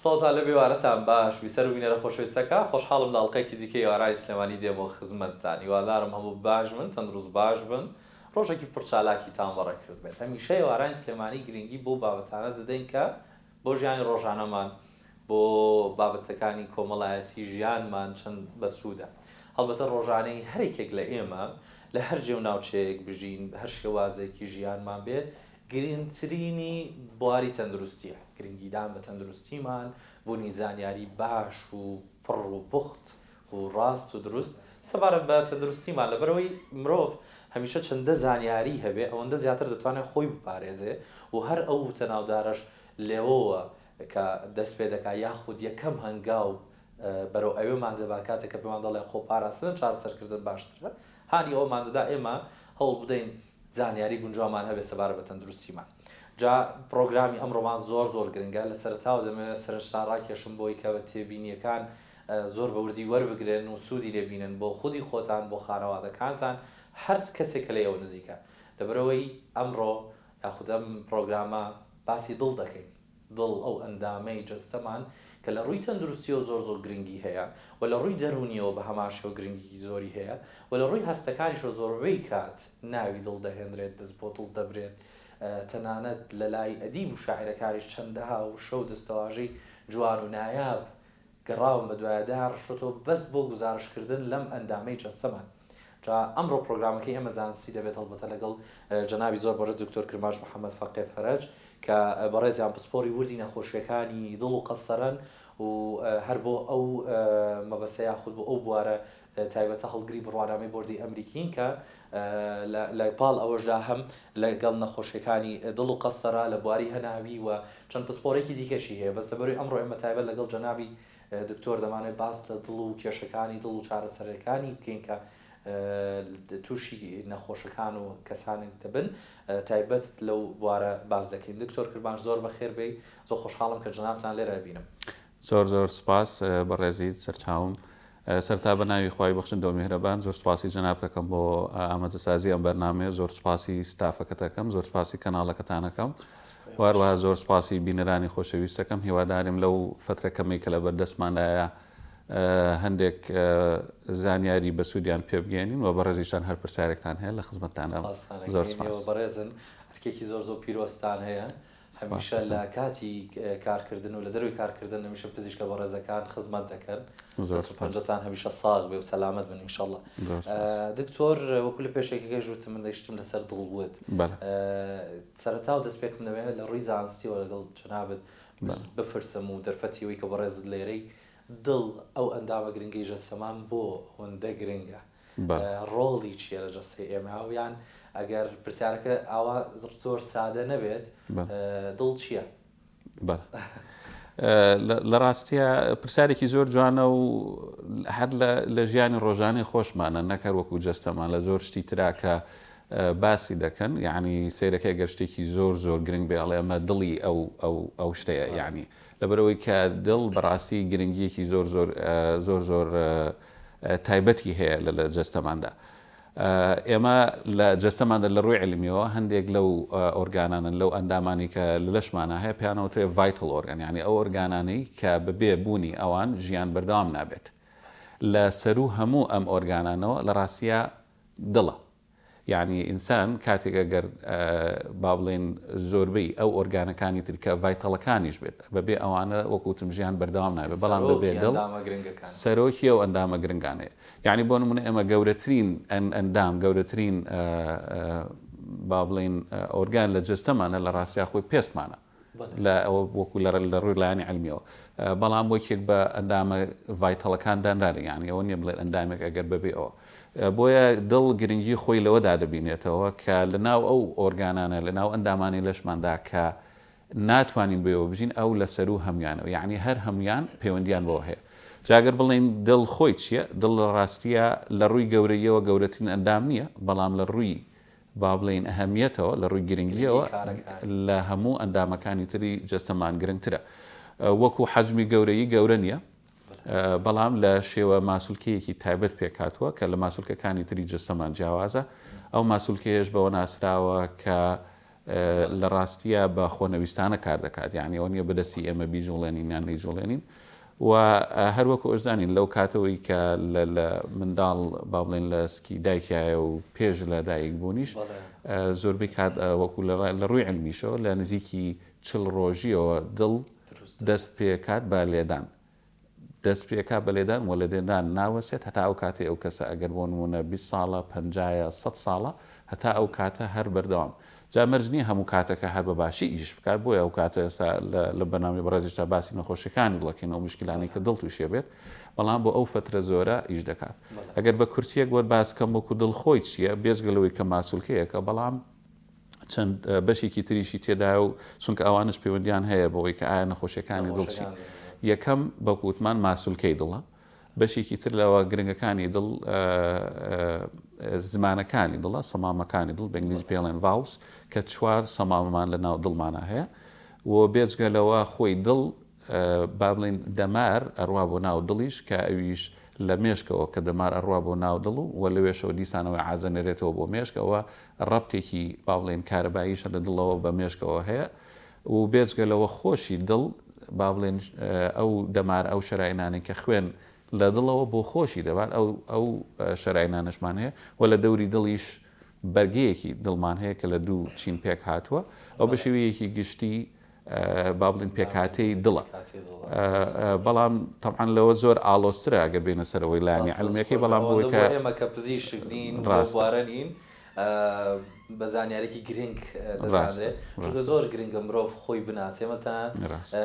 ساڵتا لە بێوارەتان باش بیسەر و بینەرە خۆشەویستەکە خۆشحاڵم لە ئەڵلقەیەکی دیکەی ئارای سلێمانی دێمەوە خزمەتتان هیوادارم هەموو باش بن تەندروست باش بن ڕۆژێکی پرچالاکیتان بەڕێ کرد بێت هەمیشەی ئارای سلێمانی گرنگی بۆ بابەتانە دەدەین کە بۆ ژیانی ڕۆژانەمان بۆ بابەتەکانی کۆمەڵایەتی ژیانمان چەند بەسوودە هەڵبەتە ڕۆژانەی هەرێکێک لە ئێمە لە هەر جێو ناوچەیەک بژین هەر شێوازێکی ژیانمان بێت گرنگترینی بواری تەندروستیە گرنگیدان بە تەندروستیمان بوونی زانیاری باش و پڕ و پوخت و ڕاست و دروست سەبارەت بە تەندروستیمان لەبەرەوەی مرۆڤ هەمیشە چەندە زانیاری هەبێ ئەوەندە زیاتر دەتوانێت خۆی بپارێزێ و هەر ئەو تەناودارەش لێوەوە کە دەست پێ دەکات یاخود یەکەم هەنگاو بەرەو ئەوێمان دەبا کاتێک کە پێمان دەڵێ خۆ پاراستن چارەسەرکردن باشترە هانی ئەومان دەدا ئێمە هەوڵ بدەین زانیاری گونجاومان هەبێ سەبارەت بە تەندروستیمان جا پرۆگرامی ئەمڕۆمان زۆر گرنگە لە سەرەتاوە دەمەوێت سەرنجتان ڕاکێشم بۆی کە بە تێبینیەکان زۆر بەوردی وەربگرن و سوودی لێبینن بۆ خودی خۆتان بۆ خانەوادەکانتان هەر کەسێک کە لە ئێوە نزیکە لەبەرەوەی ئەمڕۆ یاخود ئەم پرۆگرامە باسی دڵ دەکەین دڵ ئەو ئەندامەی جەستەمان کە لە ڕووی تەندروستیەوە زۆر گرنگی هەیە و لە ڕووی دەرونیەوە بە هەماشەوە گرنگی زۆری هەیە و لە ڕووی هەستەکانیشە زۆربەی کات ناوی دڵ دەهێنرێت دەست بۆ دڵ دەبرێت تەنانەت لە لای ئەدیب و شاعیرەکانیش چەندەها و شەو دەستەواژەی جوان و نایاب گەڕاون بە دوایەدا ڕشتەوە بەس بۆ گزارشکردن لەم ئەندامەی جەستەمان جا ئەمڕۆ پرۆگرامەکەی ئێمە زانستی دەبێت هەڵبەتە لەگەڵ جەنابی زۆر بەڕێز دکتۆر کرماش محەممەد فەقێ فەرەج کە بەڕێزیان پسپۆری وردی نەخۆشیەکانی دڵ و قەسەرەن و هەر بۆ ئەو مەبەسە یاخود بۆ ئەو بوارە تایبەتە هەڵگری بڕوانامەی بۆردی ئەمریکین کە لە پاڵ ئەوەشدا هەم لەگەڵ نەخۆشیەکانی دڵ و قەسەرە لە بواری هەناوی و چەند پسپۆرێکی دیکەشی هەیە بەس لەبەروی ئەمڕۆ ئێمە تایبەت لەگەڵ جەنابی دکتۆر دەمانێت باس لە دڵ و کێشەکانی دڵ و چارەسەرەکانی بکەین کە تووشی نەخۆشەکان و کەسانێک دەبن تایبەت لەو بوارە باز دەکەین دکتۆر کرماش زۆر بەخێر بێ زۆر خۆشحاڵم کە جەنابتان لێرە بینم زۆر سپاس بەڕێزیت سەرچاوم سەرتا بە ناوی خی بەخشن دۆ میهرەبان زۆر سپاسی جەناب دەکەم بۆ ئامادەسازی ئەم بەرنامەیە زۆر سپاسی ستافەکەتەکەم زۆر سپاسی کەناڵەکەتانەکەم واروها زۆر سپاسی بینەرانی خۆشەویستەکەم هیواداریم لەو فترەکەمی کە لە بەردەستماندایە هەندێک زانیاری بەسوودیان پێ بگەێنین و بەڕێزیشان هەر پرسیارێکتان هەیە لە خزمەتتانە زۆر سپاس بەڕێزن هەرکێکی زۆر پیرۆستان هەیە هەمیشە لە کاتی کارکردن و لە دەروی کارکردن هەمیشە پزیشکە بەڕێزەکان خزمەت دەکەن زۆرتان هەمیشە ساغ بێ و سەلامەت بن ئینشاءالله دکتۆر وەکو لە پێشێکەکەی ژوتم من دەیشتم لەسەر دڵبووت سەرەتا و دەست پێکم دەوێت لە ڕووی زانستیەوە لەگەڵ جەنابەت بپرسم و دەرفەتیەوەی کە بەڕێزت لێرەی دڵ ئەو ئەندامە گرنگی جەستەمان بۆ ئەوەندە گرنگە ڕۆڵی چیە لە جەستەی ئێمە یان ئەگەر پرسیارەکە ئاوا زۆر سادە نەبێت دڵ چییە؟ لە ڕاستیە پرسیارێکی زۆر جوانە و هەر لە ژیانی ڕۆژانەی خۆشمانە نەکەر وەکو جەستەمان لە زۆر شتی ترا کە باسی دەکەن یعنی سیرەکەی گەشتێکی زۆر گرنگ بێ ئەڵێ ئەمە دڵی ئەو شتەیە یعنی لەبەرەوەی کە دڵ بەڕاستی گرنگیەکی زۆر تایبەتی هەیە لە جەستەماندا ئێمە لە جەستەماندا لە ڕووی علمیەوە هەندێک لەو ئۆرگانانن لەو ئەندامانی کە لەشمانە هەیە پێیانەوترێ ڤایتڵ ئۆرگان یعنی ئەو ئۆرگانانەی کە بەبێ بوونی ئەوان ژیان بەردەوام نابێت لە سەرو هەموو ئەم ئۆرگانانەوە لە ڕاستیە دڵە یعنی ئینسان کاتێک ئەگەر با بڵێن زۆربەی ئەو ئۆرگانەکانی ترکە ڤایتڵەکانیش بێت بەبێ ئەوانە وەکوتم ژیان بەردەوام نابێت بەڵام بەبێ دڵ سەرۆکی ئەو ئەندامە گرنگانەیە یعنی بۆ نمونە ئێمە گەورەترین ئەندام گەورەترین با بڵێن ئۆرگان لە جەستەمانە لە ڕاستیا خۆی پێستمانە لە وەکو لە ڕووی لایانی علمیەوە بەڵام وەکێک بە ئەندامە ڤایتڵەکان دانرارە یعنی ئەوە نییە بڵێن ئەندامێک ئەگەر بەبێ ئەوە بۆیە دڵ گرنگی خۆی لەوەدا دەبینێتەوە کە لەناو ئەو ئۆرگانانە لەناو ئەندامانی لەشماندا کە ناتوانین بێەوە بژین ئەو لە سەر و هەمویانەوە یعنی هەر هەمویان پەیوەندیان بۆ هەیە جاگەر بڵێن دڵ خۆی چییە دڵ لە ڕاستیە لە ڕووی گەورەیەوە گەورەترین ئەندام نییە بەڵام لە ڕووی با بڵێن ئەهەمیەتەوە لە ڕووی گرنگیەوە لە هەموو ئەندامەکانی تری جەستەمان گرنگترە وەکو حەجمی گەورەیی گەورە نییە بەڵام لە شێوە ماسوولکەیەکی تایبەت پێکاتوە کە لە ماسوولکەکانی تری جەستەمان جیاوازە ئەو ماسوولکەیەش بەوە ناسراوە کە لە ڕاستیە بە خۆنەویستانە کار دەکات، یعنی ئەوە نیە بەدەستی ئێمە بیجوڵێنین یان نەیجوڵێنین. و هەروەکو ئۆژدانین لەو کاتەوەی کە لە منداڵ با بڵێن لە سکی دایکایە و پێش لە دایک بوونیش زۆربەی کات وەکو لە ڕووی علمیشەوە لە نزیکی 40 ڕۆژیەوە دڵ دەست پێکات بە لێدان، دەست پێکات بە لێدان و لە لێدان ناوەسێت هەتا ئەو کاتێ ئەو کەسە ئەگەر بۆ نمونە 20 ساڵە 50 100 ساڵە هەتا ئەو کاتە هەر بەردەوام. جا مەرجنی هەموو کاتەکە هەر بە باشی ئیش بکات، بۆیە ئەو کاتە لە بەنامی بەڕێزیشتا باسی نەخۆشیەکانی دڵەکەین و مشکلانی کە دڵ تووشێ بێت، بەڵام بۆ ئەو فترە زۆرە ئیش دەکات. ئەگەر بە کورتیەک وەر باسکەم وەکو دڵخۆی چییە بێجگەلەوەی کە ماسوولکەیەکە، بەڵام چەند بەشێکی تریشی تێدا و چونکە ئەوانش پەیوەندیان هەیە بەوەی کە ئایا نەخۆشیەکانی دڵچی. یەکەم بەکووتمان ماسوولکەی دڵە، بەشێکی تر لەوە گرنگەکانی دڵ زمانەکانی دڵە، سەمامەکانی دڵ بەنگلیزی پێڵێن ڤالڤز کە 4 سەمامەمان لە ناو دڵمانە هەیە و بێجگەلەوە خۆی دڵ با بڵێن دەمار ئەڕوا بۆ ناو دڵیش کە ئەویش لە مێشکەوە کە دەمار ئەڕوا بۆ ناو دڵ و لەوێشەوە دیسانەوەی عازەنێرێتەوە بۆ مێشکەوە ڕەبتێکی با بڵێن کارەباییشە لە دڵەوە بە مێشکەوە هەیە و بێجگەلەوە خۆشی دڵ با بڵێن ئەو دەمار ئەو شەرایینانێک کە خوێن لە دڵەوە بۆ خۆشی دەبات ئەو شەرایینانشمان هەیە و لە دەوری دڵیش بەرگەیەکی دڵمان هەیە کە لە دوو چین پێک هاتووە ئەو بە شێوەیەکی گشتی با بڵین پێکهاتەی دڵە. بەڵام تەبعاً لەوە زۆر ئاڵۆسترە ئەگەر بێنە سەرەوەی لایەنی علمیەکەی، بەڵام بۆی کە ئێمە کە پزیشک نین ڕاستوارە نین بە زانیارێکی گرنگ دەزانێت، چونکە زۆر گرنگە مرۆڤ خۆی بناسێمەتان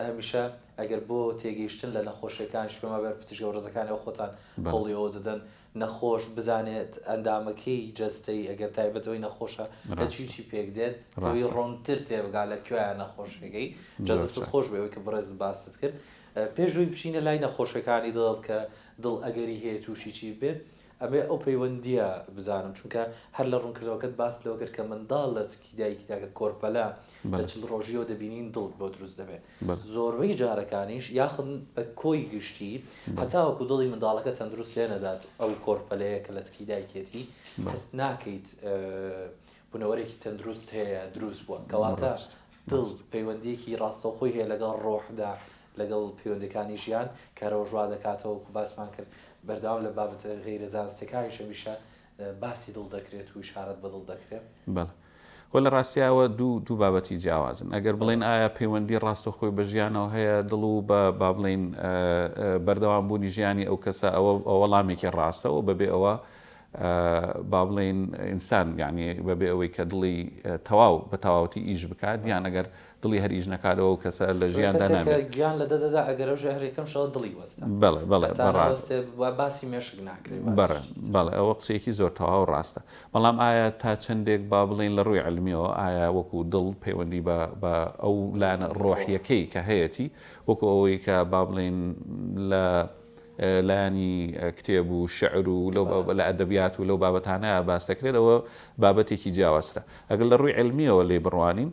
هەمیشە ئەگەر بۆ تێگەیشتن لە نەخۆشیەکان پێمە بەر پزیشکە و ڕێزەکانی ئەو خۆتان هەوڵیەوە دەدەن نەخۆش بزانێت ئەندامەکەی جەستەی ئەگەر تایبەتەوەی نەخۆشە لە چی پێک دێت ئەوی ڕۆنتر تێبگا لە کوێیە نەخۆشیەکەی جەدەست خۆش بێەوەی کە بڕێز باست کرد. پێشووی بچینە لای نەخۆشیەکانی دڵ کە دڵ ئەگەری هەیە تووشی چی بێت، ئەبێ ئەو پەیوەندیە بزانم، چونکە هەر لە ڕوونکردەوەکەت باس لەوە کرد کە منداڵ لە سکی دایکیداکە کۆرپەلا لە 40 ڕۆژیەوە دەبینین دڵ بۆ دروست دەبێت. زۆربەی جارەکانیش یاخن بە کۆی گشتی هەتا وەکو دڵی منداڵەکە تەندروست لێ نەدات ئەو کۆرپەلەیە کە لە سکی دایکێتی هەست ناکەیت بوونەوەرێکی تەندروست هەیە دروست بووە، کەواتە دڵ پەیوەندیەکی ڕاستەوخۆی هەیە لەگەڵ ڕۆحدا لەگەڵ پەیوەندەکانی ژیان کارەوە ژوا دەکاتەوە و باسمان کرد بەردەوام لە بابەتە غیرە زانستیەکانی شەویشە باسی دڵ دەکرێت و ئیشارەت بە دڵ دەکرێت. بەڵێ وە لە ڕاستیاوە دوو بابەتی جیاوازن. ئەگەر بڵێن ئایا پەیوەندی ڕاستەوخۆی بە ژیانەوە هەیە دڵ و بە با بڵێن بەردەوام بوونی ژیانی ئەو کەسە ئەوە وەڵامێکی ڕاستەوە بەبێ ئەوە با بڵێن ئینسان یعنی بەبێ ئەوەی کە دڵی تەواو بە تەواوەتی ئیش بکات یان ئەگەر دڵی هەر ئیش نەکاتەوە و کەسە لە ژیاندا نامێت گیان لە دەدەدا ئەگەر ئەو ژێهرێکەم شەوە دڵی وەستە. بەڵێ باسی مێشک ناکرێت. بەڵێ ئەوە قسەیەکی زۆر تەواو ڕاستە. بەڵام ئایا تا چەندێک با بڵێن لە ڕووی علمیەوە ئایا وەکو دڵ پەیوەندی بە ئەو لانە ڕۆحیەکەی کە هەیەی وەکو ئەوەی کە با بڵێن لە لانی کتێب و شعر و لە ئەدەبیات و لەو بابەتانەیە باسەکرێتەوە بابەتێکی جیاوازترە. ئەگەر لە ڕووی علمیەوە لێ بڕوانین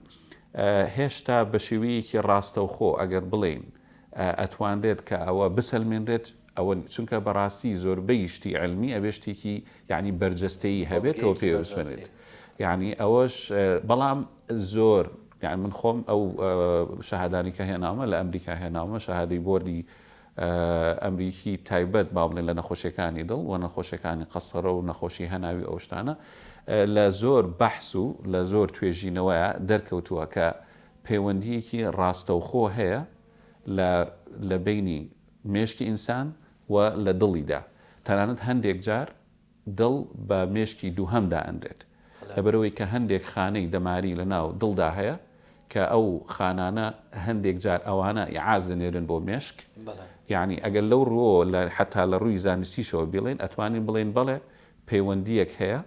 هێشتا بە شێوەیەکی ڕاستەوخۆ ئەگەر بڵێن ئەتوانرێت کە ئەوە بسەلمێنرێت ئەوە چونکە بەڕاستی زۆربەی شتی علمی ئەبێ شتێکی یعنی بەرجەستەیی هەبێتەوە پێوەستێت، یعنی ئەوەش بەڵام زۆر یعنی من خۆم ئەو شەهادانی کە هێناومە لە ئەمریکا هێناومە شەهادەی بۆردی ئەمریکی تایبەت با بڵێن لە نەخۆشیەکانی دڵ و نەخۆشیەکانی قەسەرە و نەخۆشی هەناوی ئەو شتانە لە زۆر بەحس و لە زۆر توێژینەوەیە دەرکەوتووە کە پەیوەندیەکی ڕاستەوخۆ هەیە لە بینی مێشکی ئینسان و لە دڵیدا. تەنانەت هەندێک جار دڵ بە مێشکی دووهەمدا ئەندرێت لەبەرەوەی کە هەندێک خانەی دەماری لە ناو دڵدا هەیە کە ئەو خانانە هەندێک جار ئەوانە ئیعازەنێرن بۆ مێشک، یعنی ئەگەر لەو ڕۆ حتا لە ڕووی زانستیشەوە بڵێن ئەتوانین بڵێن بەڵێ پەیوەندیەک هەیە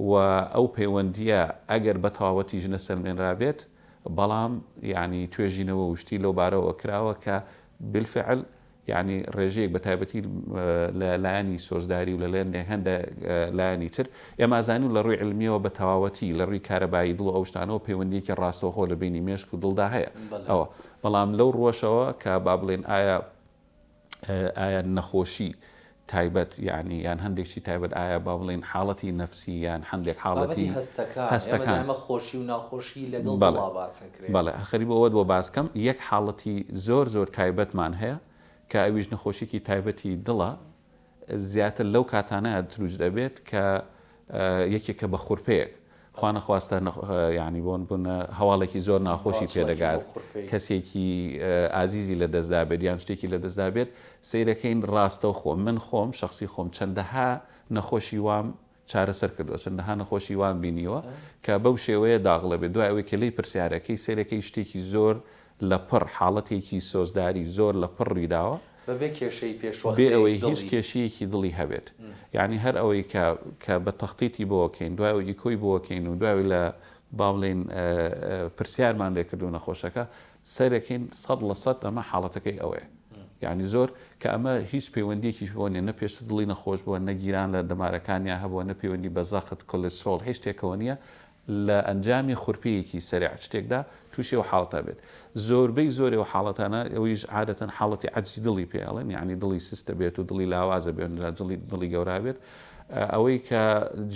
و ئەو پەیوەندیە ئەگەر بە تەواوەتیش نەسەلمێنرابێت بەڵام یعنی توێژینەوە وشتی لەو بارەوە کراوە کە بالفعل یعنی ڕێژەیەک بە تایبەتی لە لایەنی سۆزداری و لە هەندە لایەنی تر ئێمە زانین لە ڕووی علمیەوە بە تەواوەتی لە ڕووی کارەبایی دڵ و ئەو شتانەوە پەیوەندیەکی ڕاستەوخۆ لە بینی مێشک و دڵدا هەیە ئەوە. بەڵام لەو ڕۆژەوە کە با بڵێن ئایا نەخۆشی تایبەت یعنی یان هەندێکی تایبەت ئایا با بڵێن حاڵەتی نفسی یان هەندێک حاڵەتی هەستەکان ئەمە خۆشی و ناخۆشی لەگەڵ دڵا باسن کرێ. بەڵێ خەریب بۆوە بۆ باسکەم یەک حاڵەتی زۆر تایبەتمان هەیە کە ئەویش نەخۆشیکی تایبەتی دڵە زیاتر لەو کاتانەیە دروست دەبێت کە یەکێکە بە خوڕپەیەک خوانە خواستە ینی بۆن هەواڵێکی زۆر ناخۆشی پێدەگات کەسێکی ئازیزی لە دەستدا بێت یان شتێکی لە دەستدا بێت سیرەکەین ڕاستە و خۆم من خۆم شخصی خۆم چەندەها نەخۆشی وام چارەسەر کردووە چەندەها نەخۆشی وان بینیوە کە بەو شێوەیە داغڵە بێت دوای ئەوەی کە لی پرسیارەکەی سیرەکەی شتێکی زۆر لە پڕ حاڵەتێکی سۆزداری زۆر لە پڕ ڕیداوە بێ کێشەی پێشوە بێ ئەوەی هیچ کێشەیەکی دڵی هەبێت یعنی هەر ئەوەی کە بە تەختیتی بۆکەین دوای کۆی بۆکەین و دوای لە باڵێن پرسیارمان لێ کردو نەخۆشەکە سەرەکەین 100% ئەمە حاڵەتەکەی ئەوەیە یعنی زۆر کە ئەمە هیچ پەیوەندیەکیش بۆ نیە نە پێشتر دڵی نەخۆش بووە نەگیران لە دەمارەکانیان هەبووە نە پەیوەندی بە زەخت کۆلێسترۆڵ هیچ شتێکەوە نییە لە ئەنجامی خوڕپەیەکی سەریع شتێکدا تووشی و حاڵەتە بێت زۆربەی زۆرێ و حاڵەتانە ئەویش عادەتەن حاڵەتی عەجزی دڵی پێڵێن یعنی دڵی سستە بێت و دڵی لاوازە بێت دڵی گەورا بێت ئەوەی کە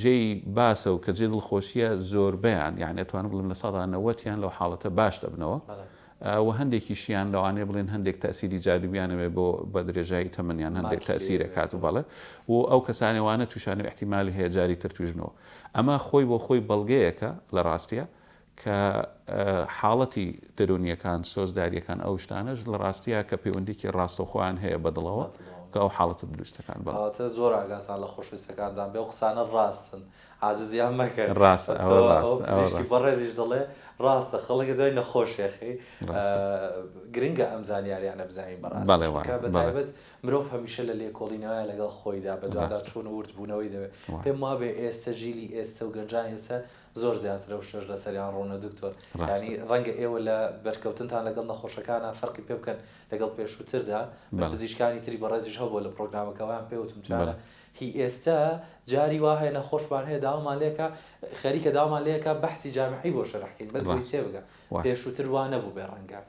جێی باسە و کە جێ دڵخۆشیە زۆربیان یعنی ئەتوانم بڵم لە 90% لەو حاڵەتە باش دەبنەوە و هەندێکی شیان لەوانەیە بڵێن هەندێک تەسیری جادوبیانەوێ بۆ بە درێژایی تەمەنیان هەندێک تەسیرە کات و بەڵێ و ئەو کەسانێوانە تووشانە احتیمالی هەیە جاری تر توژنەوە ئەمە خۆی بۆ خۆی بەڵگەیەکە لە ڕاستیە کە حاڵەتی دەرونیەکان سۆزداریەکان ئەو شتانەش لە ڕاستیە کە پەیوەندێکی ڕاستەوخۆیان هەیە بەدڵەوە کە ئەو حاڵەتە دروستەکان بەڵاتە زۆر ئاگاتان لە خۆشویستەکاندان بێ و قسانە ڕاستن عاجزیان مەکەن ڕاستە بەڕێزیش دەڵێ ڕاستە خەڵک دوای نەخۆشیەخی گرنگە ئەم زانیاریانە بزانین بەڕاستە بەتایبەت مرۆڤ هەمیشە لە لێکۆڵینەوەیە لەگەڵ خۆیدا بە دووادا چوون و ورد بوونەوەی دەوێت پێم وابێ ئێستا ژیلی ئێستا و گەنجان ئێستا زۆر زیاترە و شتێش لەسەریان ڕۆنە دکتۆر ینی ڕەنگە ئێوە لە بەرکەوتنتان لەگەڵ نەخۆشەکانە فەرقی پێ بکەن لەگەڵ پێشووتردا پزیشکانی تری بەڕێزیش هەبووە لە پرۆگرامەکەوان پێوتم توانە هی ئێستا جاری وا هەیە نەخۆشمان هەیە داوامان لێکە خەریکە داوامان لێکە بەحسی جامعی بۆ شەرحکەین بەس بۆی تێ بگە پێشووتر وا نەبوو بێ ڕەنگە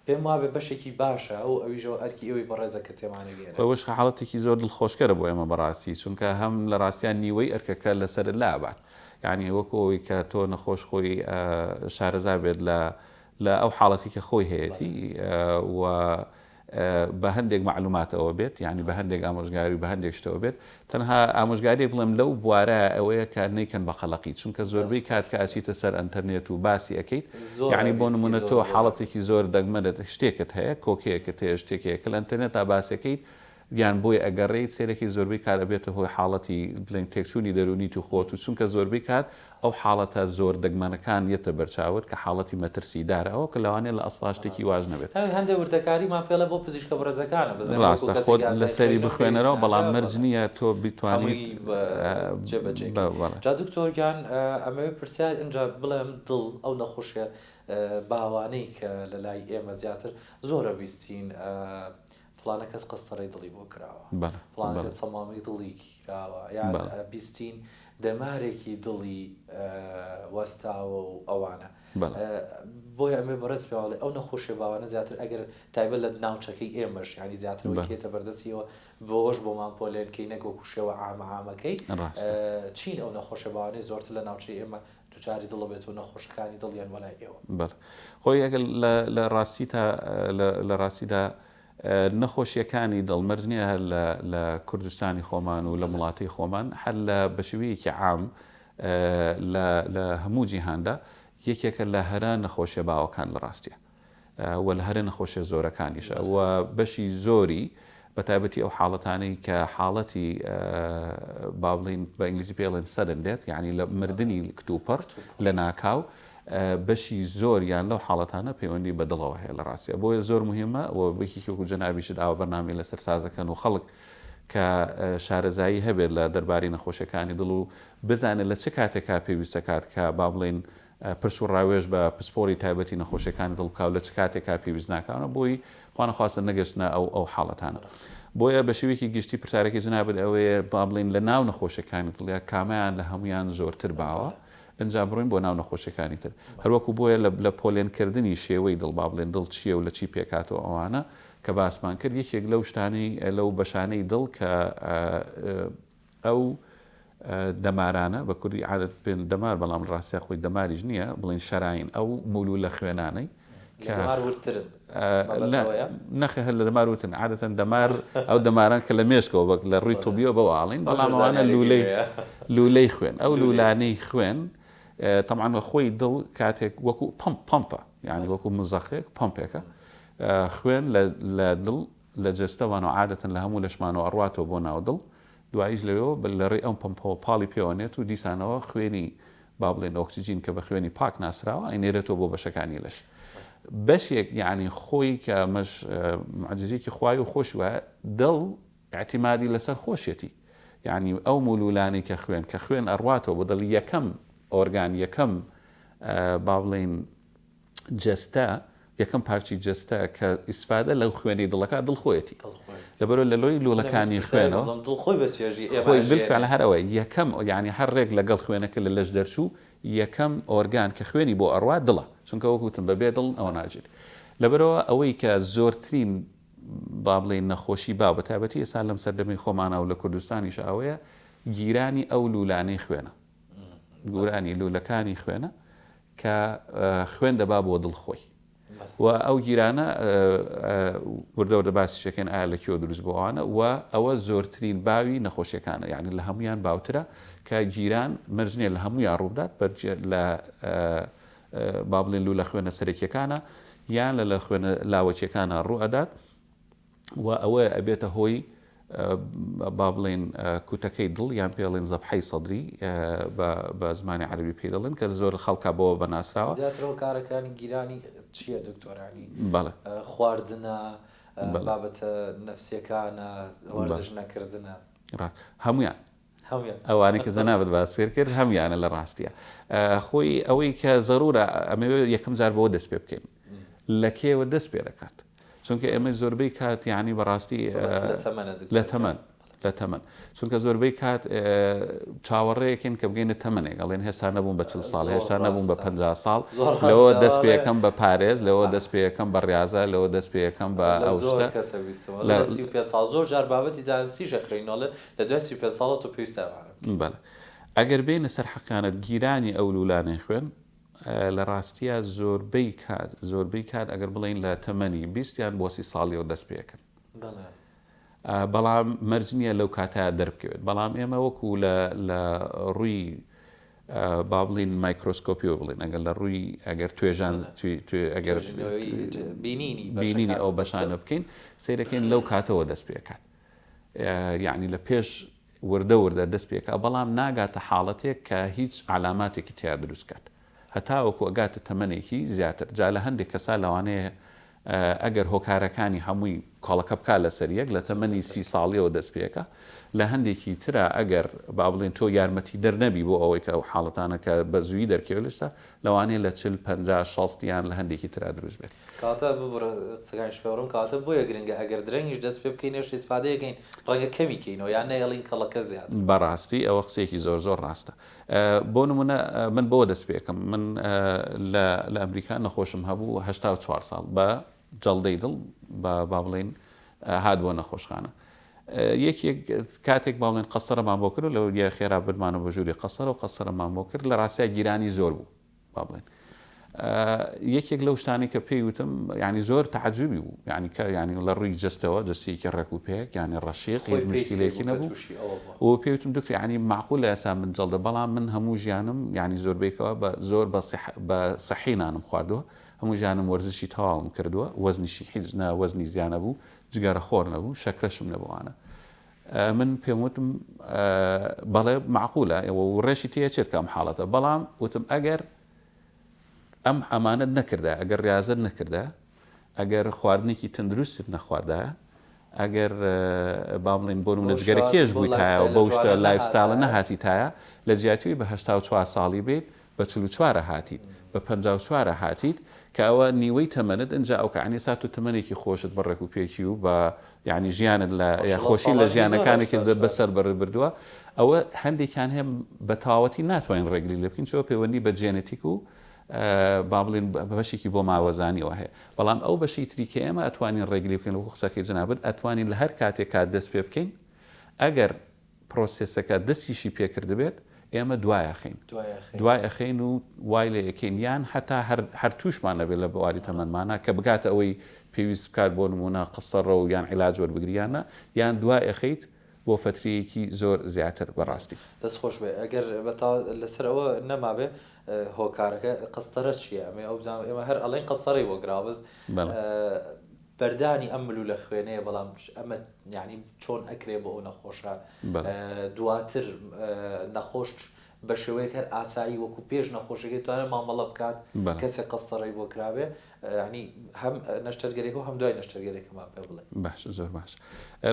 پێم وابێ بەشێکی باشە ئەو ئەویژەوە ئەرکی ئەوی بەڕێزە کە تێمانەگەێنێت ئەوەش حاڵەتێکی زۆر دڵخۆشکەرە بۆ ئێمە بەڕاستی چونکە هەم لە ڕاستیان نیوەی ئەرکەکە لەسەر لابات یعنی وەکەوەی کە تۆ نەخۆش خۆی شارەزا بێت لە ئەو حاڵەتی کە خۆی هەیەی و بە هەندێک معلوماتەوە بێت یعنی بە هەندێک ئامۆژگاری و بە هەندێک شتەوە بێت تەنها ئامۆژگاری بڵێم لەو بوارە ئەوەیە کە نەیکەن بە خەڵقی چونکە زۆربەی کات کە ئاچیتە سەر ئەنتەرنێت و باسی ئەەکەیت یعنی بۆ نمونە تۆ حاڵەتێکی زۆر دەگمەدە شتێکت هەیە کۆکەیەکت هەیە شتێکەیە کە لە ئەنتەرنێت تا باسەکەیت یان بۆی ئەگەڕێیت سێرەی زۆربەی کار ئەبێتە هۆی حاڵەتی بڵێن تێکچوونی دەرونی تو خۆت و چونکە زۆربەی کات ئەو حاڵەتە زۆر دەگمەنەکان یەتە بەرچاوت کە حاڵەتی مەترسیدارە ئەوە کە لەوانەیە لە ئەسڵا شتێکی واژ نەبێت هەندێک وردەکاریمان پێڵە بۆ پزیشکە بەڕێزەکانە ڕاستە خۆت لەسەری بخوێنەرەوە بەڵام مەرج نییە تۆ بیتوانیت جا دکتۆرگیان ئەمەوێ پرسیار اینجا بڵێم دڵ ئەو نەخۆشیە باوانەی کە لە لای ئێمە زیاتر زۆرە بیستین فلانە کەس قەستەڕەی دڵی بۆ کراوە فلانە کەس سەمامی دڵی کراوە یان بیستین دەمارێکی دڵی وەستاوە و ئەوانە بۆیە ئەمێ بەڕێز پێواڵێ ئەو نەخۆشیە باوانە زیاتر ئەگەر تایبەت لە ناوچەکەی ئێمەش ینی زیاترەوەی کێتە بەردەستیەوە بۆش بۆمان پۆلێنکەی نەگۆکو شێوە عامەکەی چین ئەو نەخۆشە باوانەی زۆرتر لە ناوچەی ئێمە دووچاری دڵ بێت و نەخۆشەکانی دڵیان وەلای ئێوە خۆی ئەگەر لە ڕاستیدا نەخۆشیەکانی دڵمەرج نییە هەر لە کوردستانی خۆمان و لە وڵاتی خۆمان هەر لە بەشێوەیەکی عام لە هەموو جیهاندا یەکێکە لە هەرە نەخۆشیە باوەکان لە ڕاستیە و لە هەرە نەخۆشیە زۆرەکانیشە و بەشی زۆری بە تایبەتی ئەو حاڵەتانەی کە حاڵەتی با بڵین بە ئینگلیزی پێڵێن سەدەن دێت یعنی لە مردنی کتوپەر لە ناکاو بەشی زۆر یان لەو حاڵەتانە پەیوەندی بەدڵەوە هەیە لە ڕاستیە بۆیە زۆر مهمە و بەیەکێکی جەنابیشت ئاوە بەرنامەی لەسەر سازەکەن و خەڵک کە شارەزایی هەبێت لە دەربارەی نەخۆشیەکانی دڵ و بزانێت لە چه کاتێکا پێویستە کات کە با بڵێن پرس و ڕاوێژ بە پسپۆری تایبەتی نەخۆشیەکانی دڵکاو لە چ کاتێکا پێویست ناکەونە بۆی خوانەخواستن نەگەشتنە ئەو حاڵەتانە بۆیە بە شێوەیەکی گشتی پرسیارێکی جەنابەت ئەوەیە با بڵێن لە ناو نەخۆشیەکانی دڵیا کامیان لە هەمویان زۆرتر باوە ئەنجام بڕۆین بۆ ناو نەخۆشیەکانی تر هەروەکو بۆیە لە پۆلێنکردنی شێوەی دڵ با بڵێن دڵ چییە و لە چی پێکاتەوە ئەوانە کە باسمان کرد یەکێک لەو شتانەی لەو بەشانەی دڵ کە ئەو دەمارانە بە کوردی عادەت پێن دەمار بەڵام ڕاستیە خۆی دەماریش نییە بڵین شەراین ئەو مولول لە خوێنانەی نەخێ هەر لە دەمار وتن عادەتەن دەمار ئەو دەماران کە لە مێشکەوە بەک لە ڕووی تۆبیەوە بەواڵین بەڵام ئەوانە لولەی خوێن ئەو لولانەی خوێن طبعاً خۆی دڵ کاتێک وەکو پمپە یعنی وەکو مزەخێک پمپێکە خوێن لە دڵ لە جستەوانەوە عادەتەن لە هەموو لەشمانەوە ئەڕواتەوە بۆ ناو دڵ دواییش لەوێ لە ڕێی ئەم پمپەوە پاڵی پێوەنێت و دیسانەوە خوێنی با بڵێن ئۆکسیجین کە بە خوێنی پاک ناسراوە ئەینێرێتەوە بۆ بەشەکانی لەش بەشێک یعنی خۆی کە مەش معجزەیەکی خوای و خۆش وایە دڵ اعتیمادی لەسەر خۆشیەتی یعنی ئەو مولولانی کە خوێن ئەڕواتەوە بۆ دڵ یەکەم ئۆرگان یەکەم با بڵێن جەستە یەکەم پارچی جەستە کە ئیسفادە لەو خوێنی دڵەکە دڵخۆیەتی لەبەرەوە لە لۆی لوولەکانی خوێنەوە خۆی بالفعل هەرەوەی یەکەم یعنی هەر ڕێک لەگەڵ خوێنەکە لە لەش دەرچوو یەکەم ئۆرگان کە خوێنی بۆ ئەڕوا دڵە چونکە وەکوتم بەبێ دڵ ئەوە ناجێت لەبەرەوە ئەوەی کە زۆرترین با بڵێن نەخۆشی با بە تایبەتی ئێستا لەم سەردەمی خۆمانە و لە کوردستانیش ئەوەیە گیرانی ئەو لولانەی خوێنە گورانی لولەکانی خوێنە کە خوێن دەبا بۆ دڵخۆی و ئەو گیرانە وردەوردە باسی شەکەن ئایا لە کێوە دروست بۆوانە و ئەوە زۆرترین باوی نەخۆشیەکانە یعنی لە هەمویان باوترە کە گیران مەرجنیە لە هەمویان ڕوودات لە با بڵێن لە خوێنە سەرەکیەکانە یان لە خوێنە لاوەچیەکانە ڕوئەدات و ئەوە ئەبێتە هۆی با بڵێن کوتەکەی دڵ یان پێڵێن زەبحەی سەدری بە زمانی عەربی پێ دەڵێن کە زۆر خەڵکا بۆەوە بەناسراوە زیاترەوە کارەکانی گیرانی چییە دکتۆرانی بەڵێ خواردنە بابەتە نەفسیەکانە وەرزش نەکردنە هەمویان ئەوانەی کە زەنابەت باسێر کرد هەمیانە لە ڕاستیە خۆی ئەوەی کە زەرورە ئەمەوێ یەکەم جار بەوە دەست پێ بکەین لە کێوە دەست پێ دەکات چونکە ئێمە زۆربەی کات یعنی بەڕاستی لە تەمەن چونکە زۆربەی کات چاوەڕێیەکەن کە بگەینە تەمەنێک ئەڵێن هێستا نەبوون بە 40 ساڵ هێشتا نەبوون بە 50 ساڵ لەوە دەست پێ یەکەم بە پارێز لەوە دەست پێ یەکەم بە ڕاضە لەوە دەست پێ یەکەم بە ئەو شتە زۆر جار بابەتی جانسی ژەخرینەوە لە دوای 35 ساڵە تۆ پێویستە بەڵێ ئەگەر بینە سەر حەقانەت گیرانی ئەو لولانەی خوێن لە ڕاستیە زۆربەی کات ئەگەر بڵین لە تەمەنی 20 یان بۆ 30 ساڵیەوە دەست پێەکەن بەڵام مەرجنیە لەو کاتە دەربکەوێت بەڵام ئێمە وەکو لە ڕووی با بڵین مایکرۆسکۆپیۆ بڵین ئەگەر لە ڕووی ئەگەر توێژان ئەگەر بینینی ئەو بەشانە بکەین سیرەکەین لەو کاتەوە دەست پێکات یعنی لە پێش وردە دەست پێکە بەڵام ناگاتە حاڵەتێک کە هیچ علاماتێکی تیا دروستکات هەتاوەکو ئەگاتە تەمەنێکی زیاتر جا لە هەندێک کەسا لەوانەیە ئەگەر هۆکارەکانی هەمووی کۆڵەکە بکە لەسەر یەک لە تەمەنی 30 ساڵیەوە دەست پێکە لە هەندێکی ترە ئەگەر با بڵێن تۆ یارمەتی دەرنەبی بۆ ئەوەی کە حاڵەتانە کە بە زووی دەرکەوێت لەشتا لەوانەیە لە 40-50-60 یان لە هەندێکی ترا دروست بێت کاتە قسەکانی شپێڕم کاتە بۆیە گرنگە ئەگەر درەنگیش دەست پێ بکەین هێشتا ئیسفادەیەکەین ڕەنگە کەمیکەینەوە یان نەیەڵین کەڵەکە زیاد بەڕاستی ئەوە قسێکی زۆر ڕاستە بۆ نمونە من بۆ دەست پێکەم من لە ئەمریکا نەخۆشم هەبوو 84 ساڵ بە جەڵدەی دڵ با بڵێن هات بۆ نەخۆشخانە یەکێک کاتێک با بڵێن قەسەرەمان بۆ کرد و لەوە دیە خێرا بردمانە بە ژووری قەسەرە و قەسەرەمان بۆ کرد لە ڕاستیە گیرانی زۆر بوو با بڵێن یەکێک لەو شتانی کە پێی وتم ینی زۆر تەعجوبی بوو ینی کە ینی لە ڕووی جستەوە جستێکی ڕێکوپێک ینی ڕەشیق هیچ مشکلێکی نەبوو و پێی وتم دکتۆر ینی معقولە ئێستا من جەڵدە بەڵام من هەموو ژیانم ینی زۆربەیەکەوە زۆر بە سەحی نانم خواردووە هەموو ژیانم وەرزشی تەواوم کردووە وەزنیشی هیچ وەزنی زیانە بوو جگەرە خۆر نەبوو شەکرەشم نەبووانە من پێم وتم بەڵێ معقولە و ڕێشی تێچێت کەم حاڵەتە بەڵام وتم ئەگەر ئەم ئەمانەت نەکردە ئەگەر ریاضت نەکردە ئەگەر خواردنێکی تەندروستت نەخواردە ئەگەر با بڵێن بۆ نەجگەرە کێش بوویتایە و بەو شتە لایفستایڵە نەهاتیتایە لە جیاتوی بە 84 ساڵی بێت بە 44 هاتیت بە 54 هاتیت کەەوە نیوەی تەمەنت ئەجا ئەو کەعنی سات و تەمەێکی خۆشت بەڕێک و پێکی و بە یعنی ژیانت لە خۆشی لە ژیانەکانێکی بەسەر بردووە ئەوە هەندێکیان هەیە بە تاوەتی ناتوانین ڕێگری لە بکەین چۆ پەیوەندی بە جێنێتیک و با بڵێن بەشێکی بۆ ماوەزانیەوە هەیە بەڵام ئەو بەشی تریکە ئێمە ئەتوانین ڕێگری بکەین و قسەکەی جنابەت ئەتوانین لە هەر کاتێک کات دەست پێ بکەین ئەگەر پرۆسسەکە دەستیشی پێکرد بێت ئێمە دوای ئەخین و وای لە یەکەین یان هەتا هەر تووشمان نەبێت لە بواری تەمەنمانە کە بگاتە ئەوەی پێویست بکات بۆ نمونە قسەڕە و یان عیلاج وەربگریانە یان دوای ئەخیت بۆ فترەیەکی زۆر زیاتر بەڕاستی دەستخۆش بێ ئەگەر لەسەر ئەوە نەمابێ هۆکارەکە قستەرە چییە ئێمە هەر ئەڵێن قسەڕی وەگرابز بەردانی ئەم ملوولە خوێنەیە بەڵام ئەمە یعنی چۆن ئەکرێ بە ئەو نەخۆشە دواتر نەخۆش بە شێوەیەک هەر ئاسایی وەکو پێش نەخۆشەکەی توانێت مامەڵە بکات کەسێک قسەڕی بۆ کرابێ ینی هەم نەشتەرگەرێک و هەم دوای نەشتەرگەرێکمان پێ بڵێ باش زۆر باش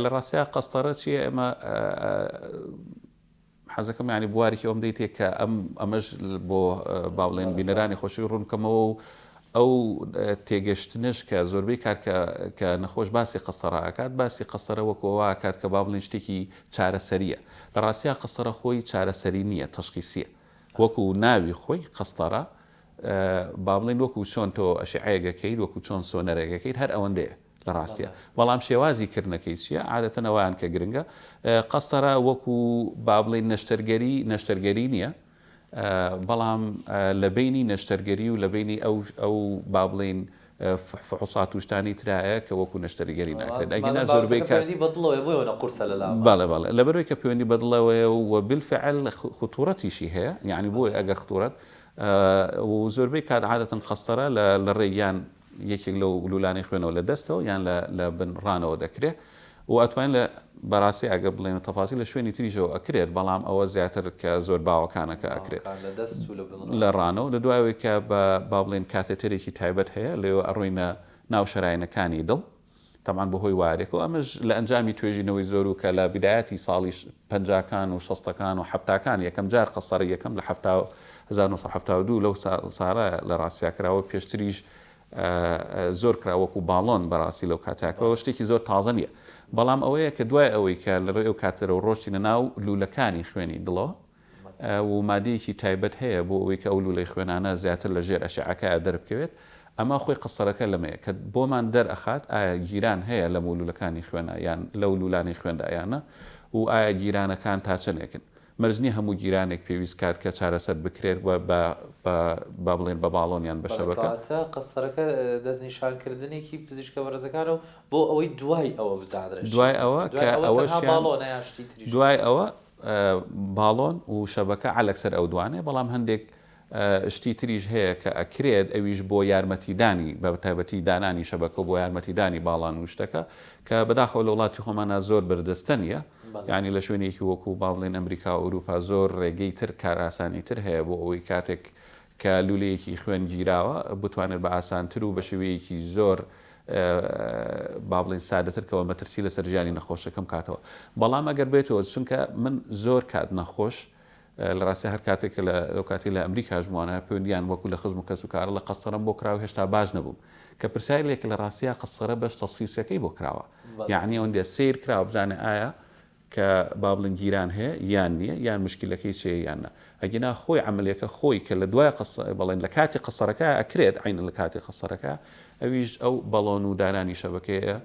لە ڕاستەیە قەستەرە چیە ئێمە حەزەکەم ینی بوارێکی ئەوم دەیتێک کە ئەمەش بۆ با بڵێن بینەرانی خۆشی ڕوونکەمەوە و ئەو تێگەشتنش کە زۆربەی کار کە نەخۆش باسی قەسەڕە ئاکات باسی قەسەرە وەکەوە کات کە با بڵێن شتێکی چارەسەریە لە ڕاستیە قەسەرە خۆی چارەسەری نییە تەشخیصیە وەکو ناوی خۆی قەستەرە با بڵێن وەکو چۆن تۆ ئەشعەیەگەکەیت وەکو چۆن سۆنەرێگەکەیت هەر ئەوەندەیە لە ڕاستیە بەڵام شێوازی کردنەکەی چییە عادەتەن ئەویان کە گرنگە قەستەرە وەکو با بڵێن نەشتەرگەری نییە بەڵام لە بینی نەشتەرگەری و لە بینی ئەو با بڵێن فحوسات و شتانی ترایە کە وەکو نەشتەرگەری ناکرێت ئەگەنا زۆربەی بەڵێ لەبەرەوەی کە پەیوەندی بەدڵەوەیە و بالفعل خطورەتیشی هەیە یعنی بۆی ئەگەر خطورەت و زۆربەی کات عادەتەن قەستەرە لە ڕێیان یەکێک لەو لولانەی خوێنەوە لە دەستەوە یان لە بنڕانەوە دەکرێت و ئەتوانین لە بەڕاستی ئەگە بڵێن تەفاسی لە شوێنی تریژەوە ئەکرێت بەڵام ئەوە زیاتر کە زۆر باوەکانەکە ئەکرێت لە ڕانەوە لە دوایەوەی کە با بڵێن کاتێتەرێکی تایبەت هەیە لێوە ئەڕۆینە ناو شەراینەکانی دڵ تەمان بەهۆی وارێکەوە ئەمەش لە ئەنجامی توێژینەوەی زۆر و کە لە بیدایەتی ساڵی 50کان و 60کان و 70کان یەکەم جار قەسەڕی یەکەم لە 1972 لەو ساڵە لە ڕاستیاکراوە پێشتریش زۆر کراوەکو باڵۆن بەڕاستی لەو کاتاکەوە شتێکی زۆر تازە نییە بەڵام ئەوەیە کە دوای ئەوەی کە لە ڕێ ئەو کاتەرە و ڕۆشتینە ناو لولەکانی خوێنی دڵەوە و مادەیەکی تایبەت هەیە بۆ ئەوەی کە ئەو لولەی خوێنانە زیاتر لە ژێر ئەشعەکە دەربکەوێت ئەمە خۆی قەسەرەکە لەمەیە کە بۆمان دەرئەخات ئایا گیران هەیە لە مولولەکانی خوێنە یان لەو لولانی خوێندایانە و ئایا گیرانەکان تا چەندێکن مەرجنی هەموو گیرانێک پێویست کات کە چارەسەر بکرێت با بڵێن بە باڵۆنیان بە شەبەکە قەسەرەکە دەستنیشانکردنێکی پزیشکە بەڕێزەکانەوە بۆ ئەوەی دوای ئەوە بزادرێت دوای ئەوە کە دوای ئەوە باڵۆن و شەبەکە عەلەکسەر ئەو دوانێ بەڵام هەندێک شتی تریش هەیە کە ئەکرێت ئەویش بۆ یارمەتیدانی بە تایبەتی دانانی شەبەکە بۆ یارمەتیدانی باڵان و شتەکە کە بەداخەوە لە وڵاتی خۆمانە زۆر بەردەستە نیە یعنی لە شوێنێکی وەکو با بڵێن ئەمریکا و ئەوروپا زۆر ڕێگەی تر کاراسانی تر هەیە بۆ ئەوەی کاتێک کە لولەیەکی خوێن گیراوە بتوانێت بە ئاسانتر و بە شێوەیەکی زۆر با بڵێن سادەتر کەەوە مەترسی لەسەر ژیانی نەخۆشەکەم کاتەوە بەڵام ئەگەر بێتەوە چونکە من زۆر کات نەخۆش لە ڕاستی هەر کاتێک لەو کاتی لە ئەمریکا ژمانە پەیوەندیان وەکو لە خزم و کەس و کارە لە قەسەرم بۆ کراوە هێشتا باش نەبووم کە پرسیارێک لە ڕاستیە قەسەرە بەش تەسخیسەکەی بۆ کراوە یعنی ئەوەندە سیر کراوە بزانێ ئایا کە با بڵێن گیران هەیە یان نییە یان مشکلەکەی چێ یانە ئەگەنا خۆی عملەکە خۆی کە لە دوای بڵێن لە کاتی قەسەرەکە ئەکرێت عین لە کاتی قەسەرەکە ئەویش ئەو بەڵۆن و دانانی شەبەکەیە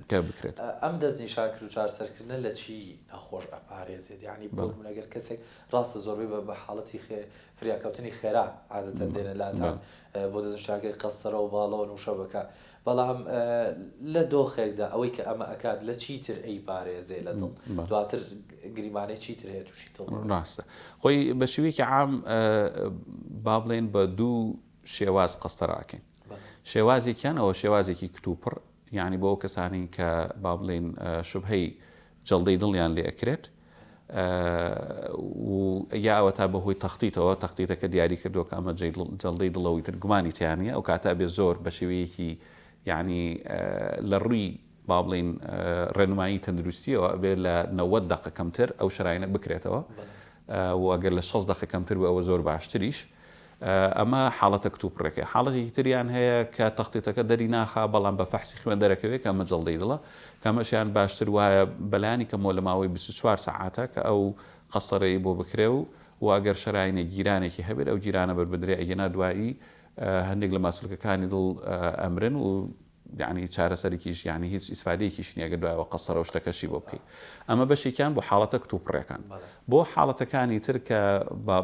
کە بکرێت ئەم دەستنیشانکرد و چارەسەرکردنە لە چی نەخۆش ئەپارێزێت یعنی بۆگەر کەسێک ڕاستە زۆربەی بە حاڵەتی فریاکەوتنی خێرا عادەتەن دێنە لاتان بۆ دەستنیشانکردنی قەسەرە و باڵۆن و شەبەکە بەڵام لە دۆخێکدا ئەوەی کە ئەمە ئەکات لە چیتر ئەی پارێزێ لە دڵ دواتر گریمانەی چیتر هەیە تووشی دڵ ڕاستە خۆی بە شێوەیەکی عام با بڵێن بە دوو شێواز قەستەراکەین شێوازێکیان ئەوە شێوازێکی کتوپڕ یعنی بۆ کەسانی کە با بڵێن شوبهەی جەڵدەی دڵیان لێ ئەکرێت و یاوە تا بەهۆی تەختیتەوە تەختیتەکە دیاری کردووە کە ئەمە جەڵدەی دڵەوەی تر گومانی تیانە ئەو کاتا بێ زۆر بە شێوەیەکی یعنی لە ڕووی با بڵێن ڕێنمایی تەندروستیەوە بێ لە 90 دقیقە کەمتر ئەو شەراینە بکرێتەوە و ئەگەر لە 6 دقیقە کەمتر بوو ئەوە زۆر باشتریش ئەمە حاڵەتە کتوپڕێکە حاڵەتی تریان هەیە کە تەختێتەکە دەری ناخا بەڵام بە فەحسی خوێن دەرەکەوێت کە مەجەڵدەی دڵە کەمەشیان باشتر وایە بەلانی کە مۆ لە ماوەی 24 ساعاتە کە ئەو قەسەرەی بۆ بکرێ و واگەر شەراینە گیرانێکی هەبێت ئەو گیرانە بەربدرێ ئەگەنا دوایی هەندێک لە ماسوولەکانی دڵ ئەمرن و یعنی چارەسەرێکیش یعنی هیچ ئیسفادەیەکیش نییە گە دوایەوە قەسەرە شتەکەشی بۆ بکەیت ئەمە بەشێکیان بۆ حاڵەتە کتوپڕێکان بۆ حاڵەتەکانی تر کە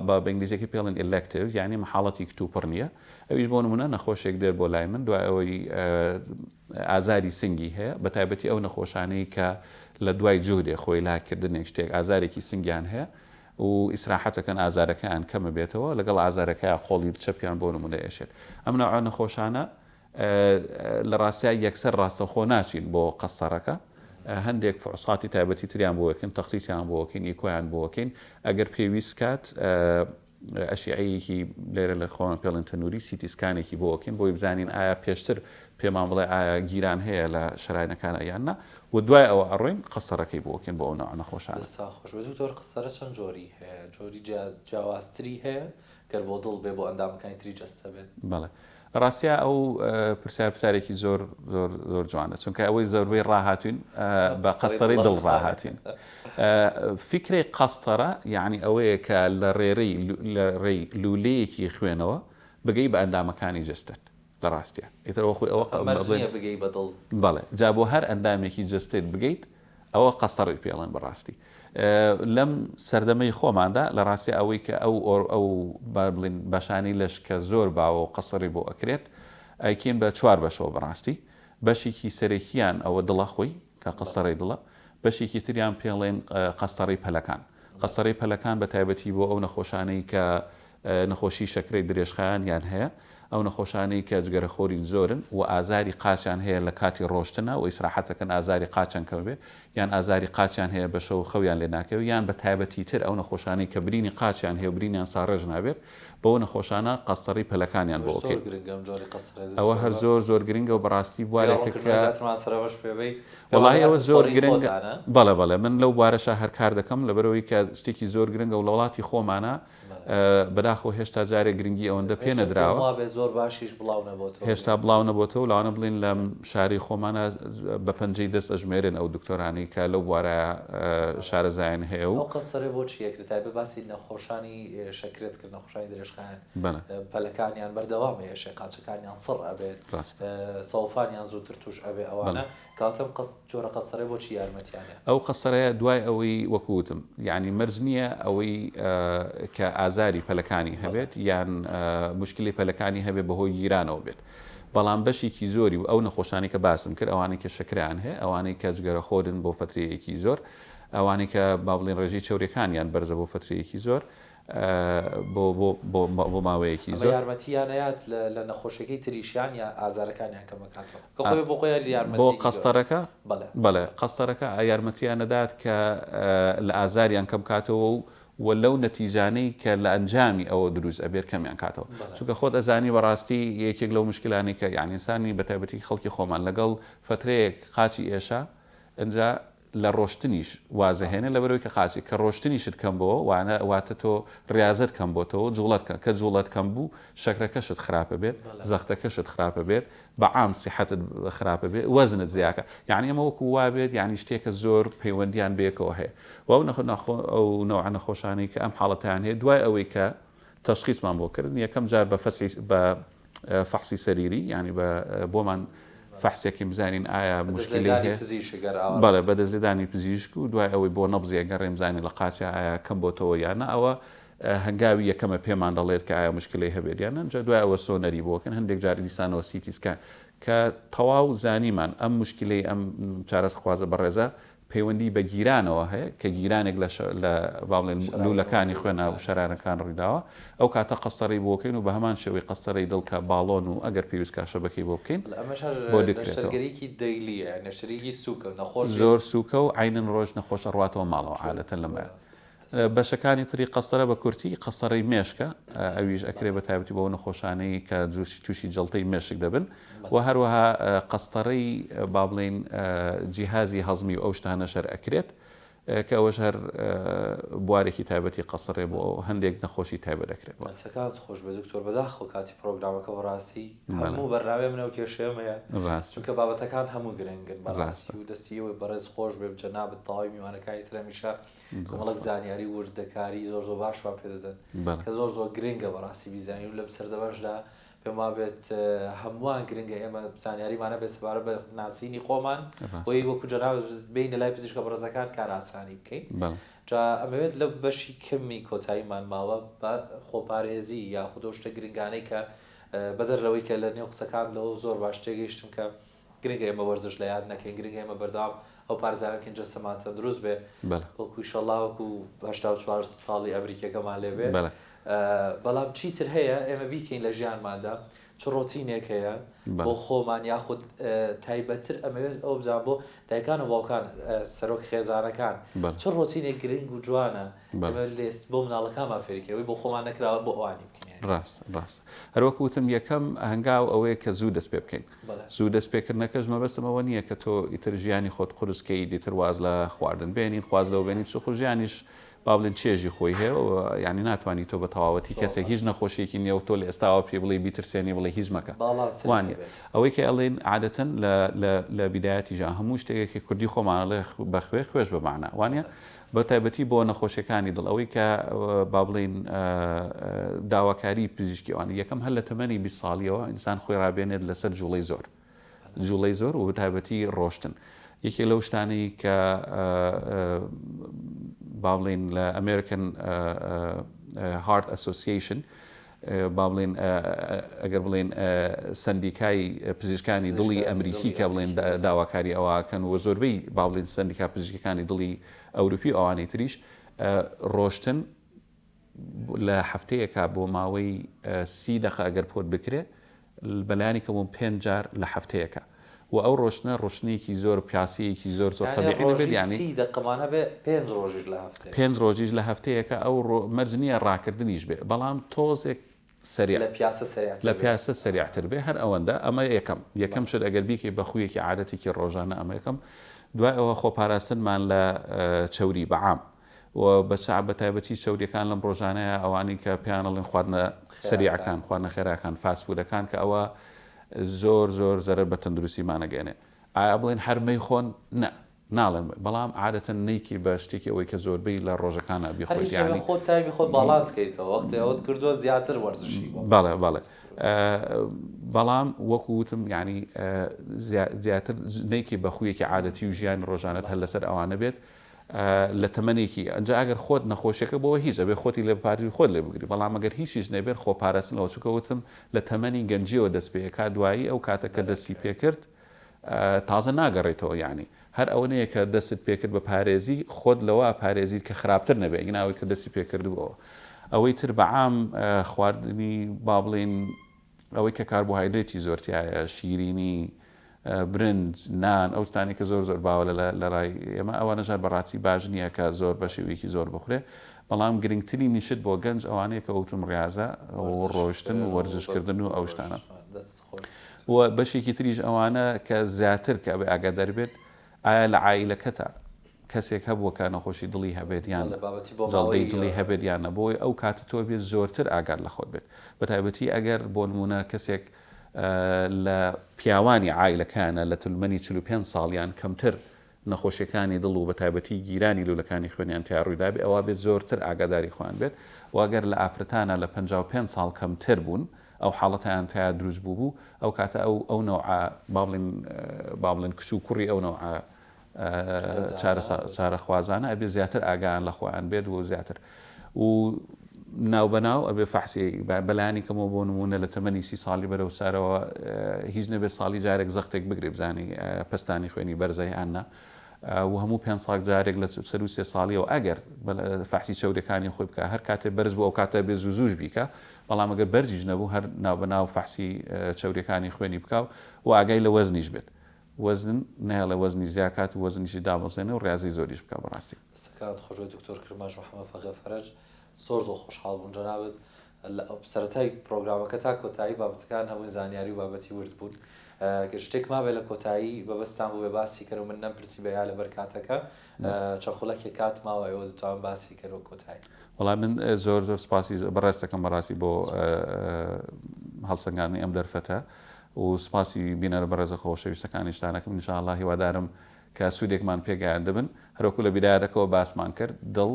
بە ئینگلیزیەکە پێڵن ئلەکتیڤ یعنی حاڵەتی کتوپڕ نییە ئەویش بۆ نمونە نەخۆشێک دێر بۆ لای من دوای ئەوەی ئازاری سنگی هەیە بە تایبەتی ئەو نەخۆشانەی کە لە دوای جودێ خۆی لاکردنێک شتێک ئازارێکی سنگیان هەیە و ئیسراحەتەکەن ئازارەکەیان کەمە بێتەوە لەگەڵ ئازارەکەی قۆڵی چەپیان بۆ نمونە ئێشێت ئەم نوع نەخۆشانە لە ڕاستیای یەکسەر ڕاستەخۆ ناچین بۆ قەسەرەکە هەندێک فعساتی تایبەتی تریان بۆکەن تەخسیسیان بۆکەین ئیکۆیان بۆکەین ئەگەر پێویست کات ئەشیعەیەکی لێرە لە خۆمان پێڵن تەنووری سیتیسکانێکی بۆکەین بۆی بزانین ئایا پێشتر پێمان بڵێ ئایا گیران هەیە لە شەراینەکان یاننا و دوای ئەوە ئەڕۆین قەسەرەکەی بۆکەین بۆ ئەو نوع نەخۆشانە خۆشوەتۆر قسەرە چەند جۆری هەیە جۆری جیاوازتری هەیە گەر بۆ دڵ بێ بۆ ئەندامەکانی تری جەستە بێت بەڵێ ڕاستیا ئەو پرسیارێکی زۆر زۆر زۆر جوانە چونکە ئەوەی زۆربەی ڕاهاتوین بە قەسەرەی دڵ ڕاهاتین فکرەی قەستەرە یعنی ئەوەیە کە لە ڕێی لولەیەکی خوێنەوە بگەی بە ئەندامەکانی جستت لە ڕاستیە ئیترەوە خۆی ئەوە بگەی بە دڵ بەڵێ جا بۆ هەر ئەندامێکی جستێت بگەیت ئەوە قەستەڕی پێڵێن بەڕاستی لەم سەردەمەی خۆماندا لە ڕاستی ئەوەی کە ئەو بڵین بەشانی لەش کە زۆر باوە و قەسەڕی بۆ ئەکرێت ئەیکین بە 4 بەشەوە بەڕاستی بەشێکی سەرەکیان ئەوە دڵە خۆی کە قەسەڕی دڵە بەشێکی تریان پێڵێن قەستەڕی پەلەکان قەسەڕی پەلەکان بە تایبەتی بۆ ئەو نەخۆشانەی کە نەخۆشی شەکرەی درێژخایان یان هەیە ئەو نەخۆشانەی کە جگەرەخۆری زۆرن و ئازاری قاچیان هەیە لە کاتی ڕۆشتنە و ئیسراحەتەکەن ئازاری قاچیان کەمبێ یان ئازاری قاچیان هەیە بە شەو خەویان لێ ناکەوێت یان بە تایبەتی تر ئەو نەخۆشانەی کە برینی قاچیان هەیە و برینیان ساڕێژ نابێت بەو نەخۆشانە قەستەڕی پەلەکانیان بۆ بکەین ئەوە هەر زۆر گرنگە و بەڕاستی بوارێکە وڵی ئەوە زۆر گرنگە بەڵێ من لەو بوارەشە هەر کار دەکەم لەبەرەوەی کە شتێکی زۆر گرنگە و لە وڵاتی خۆمانە بەداخۆ هێشتا جارێ گرنگی ئەوەندە پێ نەدراوە زۆر باشیش هێشتا بڵاو نەبووەوە و لاوانە بڵین لە شاری خۆمانە بە پەنجەی دەست ئەژمێرن ئەو دکتۆرانی کە لەو بوارە شارەزایان هەیە و قەسەرێ بۆچی یەکرێت بە باسی نەخۆشانی شەکرێت کرد نەخۆشانی درێژخایان پەلەکانیان بەردەوامەیە شێقاچەکانیان سڕ ئەبێت سەوفانیان زووتر توش ئەبێ ئەوانە کاتەم جۆرە قەسەرێ بۆچی یارمەتیانە ئەو قەسەرەیە دوای ئەوەی وەکوتم یعنی مەرج نییە ئەوەی کە ئازاری پەلەکانی هەبێت یان مشکلی پەلەکانی هەبێت بەهۆی گیرانەوە بێت بەڵام بەشێکی زۆری و ئەو نەخۆشانی کە باسم کرد ئەوانەی کە شەکریان هەیە ئەوانەی کە جگەرە خۆدن بۆ فترەیەکی زۆر ئەوانەی کە با بڵین ڕێژەی چەورەکانیان بەرزە بۆ فترەیەکی زۆر بۆ ماوەیەکی زۆر یارمەتیانەیەات لە نەخۆشەکەی تریشیان یا ئازارەکانیان کەمەکاتەوە بۆ قەستەرەکە بەڵێ قەستەرەکە یارمەتیان نەدات کە لە ئازاریان کەم کاتەوە و لەو نەتیجانەی کە لە ئەنجامی ئەوە دروست ئەبێت کەمیان کاتەوە چونکە خۆت ئەزانی بەڕاستی یەکێک لەو مشکلانی کە یعنیسانی بە تایبەتی خەڵکی خۆمان لەگەڵ فترەیەک قاچی ئێشە ئەنجا لە ڕۆشتنیش وازەهێنە لەبەرەوەی کە قاچی کە ڕۆشتنیشت کەم بۆ وانە واتە تۆ ریاضت کەم بۆتەوە جوڵەت کە جوڵەت کەم بوو شەکرەکەشت خراپە بێت زەختەکەشت خراپە بێت بەعام سیحەتت خراپە بێت وەزنت زیاکە یعنی ئەمە وەکو وا بێت یعنی شتێکە زۆر پەیوەندیان بێکەوە هەیە و ئەو نەوع نەخۆشانەی کە ئەم حاڵەتیان هەیە دوای ئەوەی کە تەشخیصمان بۆ کردن یەکەم جار بە فەحسی سەریری یعنی بۆمان فەحسێکی بزانین ئایا مشکلی هەیە بەڵێ بەدەستلێدانی پزیشک و دوای ئەوەی بۆ نەبزیە گەڕێ بزانین لە قاچە ئایا کەم بۆتەوە یانە ئەوە هەنگاوی یەکەمە پێمان دەڵێت کە ئایا مشکلی هەبێت یانە جا دوای ئەوە سۆنەری بۆکەن هەندێک جار دیسانەوە سیتیسکە کە تەواو زانیمان ئەم مشکلەی ئەم چارەسەخوازە بەڕێزە پەیوەندی بە گیرانەوە هەیە کە گیرانێک لە باڵێن لولەکانی خوێنە و شەرارەکان ڕوویداوە ئەو کاتە قەستەڕی بۆکەین و بە هەمان شێوەی قەستەڕی دڵکە باڵۆن و ئەگەر پێویستکە شەبەکەی بۆ بکەین بۆ دەکرێتەوەگەریکی دەیلیە نەشتەرێکی سووکە نەخۆش زۆر سووکە و عینن ڕۆژ نەخۆشە ڕاتەوە ماڵەوە عادەتەن لەمە بەشەکانی تری قەستەرە بە کورتی قەستەڕی مێشکە ئەویش ئەکرێ بە تایبەتی بۆ نەخۆشانەی کە تووشی جەڵتەی مێشک دەبن و هەروەها قەستەڕی با بڵێن جیهازی هەزمی و ئەو شتانە شەر ئەکرێت کە ئەوەش هەر بوارێکی تایبەتی قەسڕێ بۆ هەندێک نەخۆشی تایبەت دەکرێت. مەسەکانت خۆش بە دکتۆر بەداخۆ کاتی پرۆگرامەکە بەڕاستی هەموو بەراوێ منەوە کێشەیەمەیە چونکە بابەتەکان هەموو گرنگن بەڕاستی و دەستیەوەی بەڕێز خۆش بێ جەنابەت تەواوی میوانەکانی ترە میشە کۆمەڵک زانیاری وردەکاری زۆر باشوان پێدەدەن کە زۆر گرنگە بەڕاستی بیزانی و لەم سەردەمەشدا پێم وابێت هەمووان گرنگە ئێمە زانیاریمانە بێ سەبارە بە ناسینی خۆمان بۆی وەکو جەنابەت بینە لای پزیشکە بەڕێزەکان کار ئاسانی بکەین. جا ئەمەوێت لە بەشی کەمی کۆتاییمان ماوە بە خۆپارێزی یاخودۆ شتە گرنگانەی کە بەدەرەوەی کە لە نێو قسەکان لەوە زۆر باش تێگەیشتم کە گرنگە ئێمە وەرزش لە یاد نەکەین گرنگە ئێمە بەردەوام ئەو پارێزانەکەین جەستەمانچە دروست بێ وەکو ئیشەڵڵا وەکو 84 ساڵی ئەمریکیەکەمان لێ بێ بەڵام چیتر هەیە ئێمە بیکەین لە ژیانمادا چ ڕۆتینێک هەیە بۆ خۆمان یاخود تایبەتتر ئەمەوێت ئەو بزان بۆ دایکان و باوکان سەرۆک خێزانەکان چ ڕۆتینێک گرنگ و جوانە لێست بۆ مناڵەکانمان فێرکەوەی بۆ خۆمان نەکراوە بۆ ئەوانی بکەین. ڕاست هەروەکو وتم یەکەم هەنگاو ئەوەیە کە زوو دەست پێ بکەین زوو دەست پێکردنەکەش مەبەستمەوە نییە کە تۆ ئیتر ژیانی خۆت قورسکەی دیتر واز لە خواردن بێنین خواز لەوە بێنیت سوخ ژیانیش با بڵێن چێژی خۆی هەیە و ینی ناتوانانی تۆ بە تەواوەتی کەسێک هیچ نەخۆشیێکی نییە و تۆ لە ئێستاوە پێ بڵێ بیترسێنی بڵێ هیچ مەکە وانە ئەوەی کە ئەڵێن عادەتەن لە بیدایەتی ژان هەموو شتێکی کوردی خۆمانەڵێ بەخوێ خوێش بەمانە وانە بە تایبەتی بۆ نەخۆشیەکانی دڵ ئەوەی کە با بڵێن داواکاری پزیشکیوانی یەکەم هەر لە تەمەنی 20 ساڵیەوە ئینسان خۆی ڕابێنێت لەسەر جوڵەی زۆر و بە تایبەتی ڕۆشتن یەکێ لەو شتانەی کە با بڵێن لە ئەمریکن هارت ئەسۆسییشن با بڵێن ئەگەر بڵێن سندیکای پزیشکانی دڵی ئەمریکی کە بڵێن داواکاری ئەوەکەن و زۆربەی با بڵێن سندیکا پزیشکەکانی دڵی ئەوروپی ئەوانەی تریش ڕۆشتن لە هەفتەیەکە بۆ ماوەی 30 دقیقە ئەگەر پۆت بکرێ بەلایانی کەمون 5 جار لە هەفتەیەکە و ئەو ڕۆشنە ڕۆشنێکی زۆر پیاسەیەکی زۆر تەبیعی نەبێت ینی 5 ڕۆژیش لە هەفتەیەکە ئەو مەرج نییە ڕاکردنیش بێ بەڵام تۆزێک سریع لە پیاسە سریعتر بێ هەر ئەوەندە ئەمە یەکەم شت ئەگەر بیکەی بە خویەکی عادەتێکی ڕۆژانە ئەمە یەکەم دوای ئەوە خۆپاراستنمان لە چەوری بەعام و بە تایبەتی چەوریەکان لەم ڕۆژانەیە ئەوانی کە پیانەڵێن خواردنە سریعەکان خواردنە خێراکان فاستفودەکان کە ئەوە زۆر زەرەر بە تەندروستیمانەگەێنێ ئایا بڵێن هەرمەی خۆن ناڵێن بەڵام عادەتەن نەیکی بە شتێکی ئەوەی کە زۆربەی لە ڕۆژەکانە بیخۆیت ینی خۆت تایمی خۆت باڵانسکەیتەوە وەختی ئەوت کردووە زیاتر وەرزشی بەڵێ بەڵام وەکو وتم ینی زیاتر نەیکی بە خویەکی عادەتی و ژیان ڕۆژانەت هەر لەسەر ئەوانە بێت لە تەمەنێکی ئەنج ئەگەر خۆت نەخۆشیەکە بەوە هیچ ئەبێ خۆتی لە پاری خۆت لێ بگری بەڵام ئەگەر هیچیش نەبێت خۆپاراستنەوە چووکەوتم لە تەمەنی گەنجیەوە دەست پێکا دوایی ئەو کاتەکە دەستی پێکرد تازە ناگەڕێتەوە ینی هەر ئەوەیە کە دەست پێکرد بە پارێزی خۆت لەوە پارێزیت کە خراپتر نەبێت ناوی کە دەستی پێکردوەوە ئەوەی تر بەعام خواردنی با بڵێن ئەوەی کە کاربۆهایدرێتی زۆرتیایە شیرینی برنج نان ئەو شتانی کە زۆر باوە لە ڕای ئێمە ئەوە نەژار بەڕاستی باش نییە کە زۆر بە شێوەیەکی زۆر بخورێ بەڵام گرنگترین نیشت بۆ گەنج ئەوانەیە کە ئەوتم ڕاضە و ڕۆشتن و وەرزشکردن و ئەو شتانە و بەشێکی تریش ئەوانە کە زیاتر کە بە ئاگادار بێت ئایا لە عائیلەکەتە کەسێک هەبووە کە نەخۆشی دڵی هەبێت یان جەڵدەی دڵی هەبێت یانە بۆی ئەو کاتە تۆ بێت زۆرتر ئاگار لە خۆت بێت بە تایبەتی ئەگەر بۆ نمونە کەسێک لە پیاوانی عائیلەکانە لە تلمەنی 45 ساڵیان کەمتر نەخۆشیەکانی دڵ و بە تایبەتی گیرانی لولەکانی خوێنیان تا ڕوویدابێ ئەوە بێت زۆرتر ئاگاداری خۆیان بێت واگەر لە ئافرەتانە لە 55 ساڵ کەمتر بوون ئەو حاڵەتیان تا دروست بوو ئەو کاتە ئەو نەوع با بڵێن کچ و کوڕی ئەو نەوع چارە خوازانە ئەبێ زیاتر ئاگایان لە خۆیان بێت و زیاتر و ناوبەناو ئەبێ فەحسی بەلایانی کەمەوە بۆ نمونە لە تەمەنی 30 ساڵی بەرەو سارەوە هیچ نەبێت ساڵی جارێک زەختێک بگرێ بزانی پستانی خوێنی بەرزەی ئانە و هەموو 5 ساڵ جارێک لە 3 ساڵیەوە ئەگەر فەحسی چەورەکانی خۆی بکە هەر کاتێ بەرز بوو ئەو کاتە بێ زووش بیکە بەڵام ئەگەر بەرزیش نەبوو هەر ناوبەناو فەحسی چەورەکانی خوێنی بکاو و ئاگای لە وەزنیش بێت وەزن نهێڵە وەزنی زیاکات و وەزنیشی دابەزێنێ و ڕاضی زۆریش بکە بەڕاستی سەکات خۆشەوی دکتۆر کرماش محەممەد فەقێ فەرەج زۆر خۆشحاڵ بوون جەنابەت سەرەتای پرۆگرامەکە تا کۆتایی بابەتەکان هەمووی زانیاری و بابەتی ورد بوون شتێک مابێ لە کۆتایی بەبستان بوو بێ باسی کەر و من نەمپرسی بە یا لە بەرکاتەکە چەخۆڵەکی کات ماوە ئێوە دەتوان باسی کەرەوە کۆتایی. وەڵام من زۆر سپاسی بەڕێستەکەم بەڕاستی بۆ هەڵسەنگاندنی ئەم دەرفەتە و سپاسی بینەرە بەڕێزە خۆشەویستەکانیشتانەکەم ئینشاءالله هیوادارم کە سوودێکمان پێگەیان دەبن هەروەکو لە بیدایەتەکەەوە باسمان کرد دڵ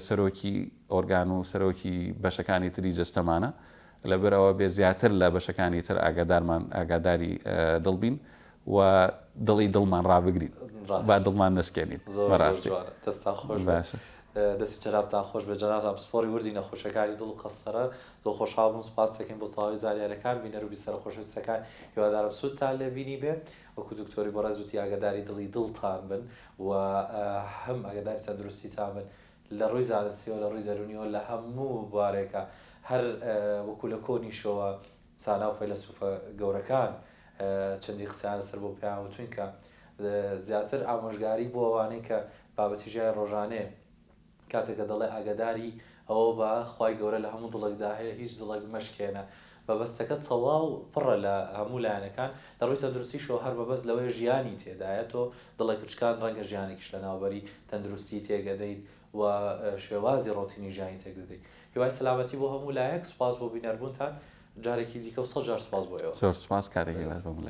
سەرۆکی ئۆرگان و سەرۆکی بەشەکانی تری جەستەمانە لەبەرەوە بێ زیاتر لە بەشەکانی تر ئاگاداری دڵبین و دڵی دڵمان ڕابگرین با دڵمان نشکێنین بەڕاستی. دەستان خۆش باشە. دەستی جەنابتان خۆش بە جەناب سپۆری وردی نەخۆشەکانی دڵ و قەسەرە زۆر خۆشحاڵ بووم سوپاس دەکەین بۆ تەواوی زانیاریەکان بینەر و بیسەرە خۆشەویستەکان هیوادارم سوودتان لێ بینی بێ وەکو دکتۆری بەڕێز وتی ئاگاداری دڵی دڵتان بن و هەم ئاگاداری تەندروستیتان بن لە ڕووی زانستیەوە لە ڕووی دەرونیەوە لە هەموو بوارێکە هەر وەکو لە کۆنیشەوە زانا و فەیلسوفە گەورەکان چەندی قسەیان لەسەر بۆ پێیان وتوین کە زیاتر ئامۆژگاری بۆ ئەوانەی کە بابەتی ژیانی ڕۆژانەیە کاتێکە دەڵێ ئاگاداری ئەوە بە خوای گەورە لە هەموو دڵێکدا هەیە هیچ دڵێک مەشکێنە بەبەستەکە تەواو پڕە لە هەموو لایەنەکان لە ڕووی تەندروستیشەوە هەر بەبەست لەوەی ژیانی تێدایە تۆ دڵێک بچکان ڕەنگە ژیانێکیش لە ناوبەری تەندروستی تێگەدەیت و شێوازی ڕۆتینی ژیانی تێکدەدەیت. هیوای سەلامەتی بۆ هەموو لایەک سوپاس بۆ بینەربوونتان جارێکی دیکە و 100 جار سوپاس بۆ ئێوە. زۆر سوپاس کارێکی باش بۆ